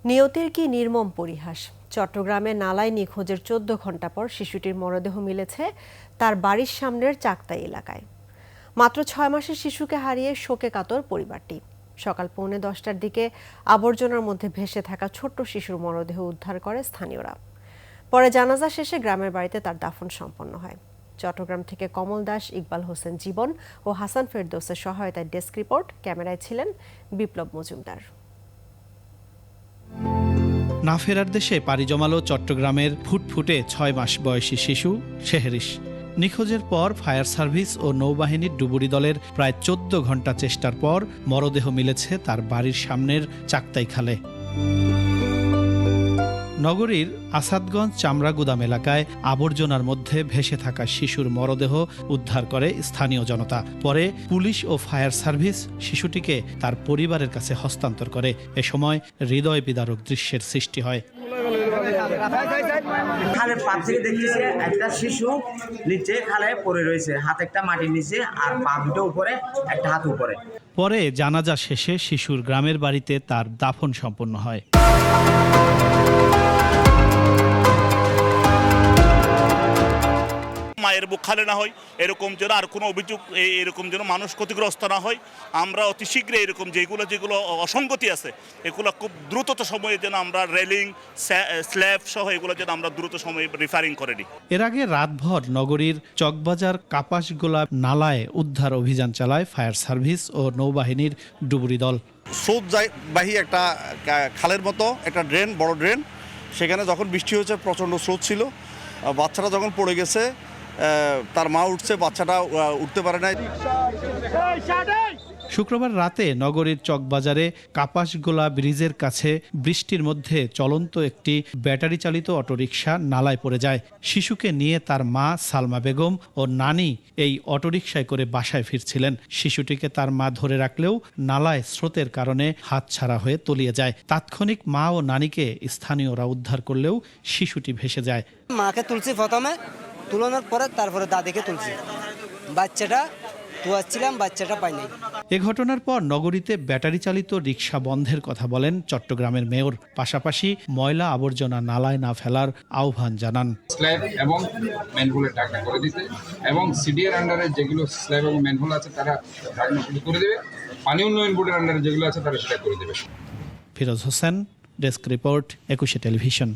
নিয়তির কি নির্মম পরিহাস। চট্টগ্রামে নালায় নিখোঁজের 14 ঘণ্টা পর শিশুটির মরদেহ মিলেছে তার বাড়ির সামনের চাকতাই এলাকায়। মাত্র 6 মাসের শিশুকে হারিয়ে শোকে কাতর পরিবারটি। সকাল 9:45টার দিকে আবর্জনার মধ্যে ভেসে থাকা ছোট্ট শিশুর মরদেহ উদ্ধার করে স্থানীয়রা। পরে জানাজা শেষে গ্রামের বাড়িতে তার দাফন সম্পন্ন হয়। চট্টগ্রাম থেকে কমল দাস, ইকবাল হোসেন জীবন ও হাসান ফেরদৌসের সহায়তায় ডেস্ক রিপোর্ট। ক্যামেরায় ছিলেন বিপ্লব মজুমদার। না ফেরার দেশে পাড়ি জমালো চট্টগ্রামের ফুটফুটে 6 মাস বয়সী শিশু শেহরিশ। নিখোঁজের পর ফায়ার সার্ভিস ও নৌবাহিনীর ডুবুরি দলের প্রায় 14 ঘণ্টা চেষ্টার পর মরদেহ মিলেছে তার বাড়ির সামনের চাকতাই খালে। নগরীর আসাদগঞ্জ চামড়া গুদাম এলাকায় আবর্জনার মধ্যে ভেসে থাকা শিশুর মরদেহ উদ্ধার করে স্থানীয় জনতা। পরে পুলিশ ও ফায়ার সার্ভিস শিশুটিকে তার পরিবারের কাছে হস্তান্তর করে। এ সময় হৃদয় বিদারক দৃশ্যের সৃষ্টি হয়। খালের পাপ থেকে দেখতেছে একটা শিশু নিচে খালে পড়ে রয়েছে, হাত একটা মাটির নিচে আর পা দুটো উপরে, একটা হাত উপরে। পরে জানাজা শেষে শিশুর গ্রামের বাড়িতে তার দাফন সম্পন্ন হয়। মায়ের বুক খালে না হয়, এরকম যেন আর কোনো অভিযোগ এরকম যেন মানুষ ক্ষতিগ্রস্ত না হয়। আমরা অতি শীঘ্রই এরকম যেগুলো অসঙ্গতি আছে এগুলো খুব দ্রুত সময়ে যেন আমরা রেলিং, স্ল্যাব সহ এগুলো যেন আমরা দ্রুত সময়ে রিফারিং করে নিই। এর আগে রাতভর নগরীর চকবাজার কাপাসগোলা নালায় উদ্ধার অভিযান চালায় ফায়ার সার্ভিস ও নৌবাহিনীর ডুবুরি দল। স্রোতবাহী একটা খালের মতো একটা ড্রেন, বড় ড্রেন, সেখানে যখন বৃষ্টি হয়েছে প্রচণ্ড স্রোত ছিল। বাচ্চাটা যখন পড়ে গেছে, তার মা উঠছে, বাচ্চাটা উঠতে পারে নাই। শুক্রবার রাতে নগরীর চকবাজারে কাপাসগোলা ব্রিজের কাছে বৃষ্টির মধ্যে চলন্ত একটি ব্যাটারি চালিত অটোরিকশা নালায় পড়ে যায়। শিশুকে নিয়ে তার মা সালমা বেগম ও নানি এই অটোরিকশায় করে বাসায় ফিরছিলেন। শিশুটিকে তার মা ধরে রাখলেও নালায় স্রোতের কারণে হাতছাড়া হয়ে তলিয়ে যায়। তাৎক্ষণিক মা ও নানিকে স্থানীয়রা উদ্ধার করলেও শিশুটি ভেসে যায়। মাকে তুলছি প্রথমে, তুলানোর পরে তারপরে দাদিকে তুলছি। বাচ্চাটা তুয়াচ্ছিলাম, বাচ্চাটা পাইনি। এ ঘটনার পর নগরীতে ব্যাটারি চালিত রিকশা বন্ধের কথা বলেন চট্টগ্রামের মেয়র। পাশাপাশি ময়লা আবর্জনা নালায় না ফেলার আহ্বান জানান। স্ল্যাব এবং ম্যানহোলের ঢাকনা করে দিতে এবং সিডিএর আন্ডারে যেগুলো স্ল্যাব এবং ম্যানহোল আছে তারা ঢাকনা করে দেবে, পানি উন্নয়ন বোর্ডের আন্ডারে যেগুলো আছে তারা সেটা করে দেবে। Firoz Hossain, desk report, 21 television.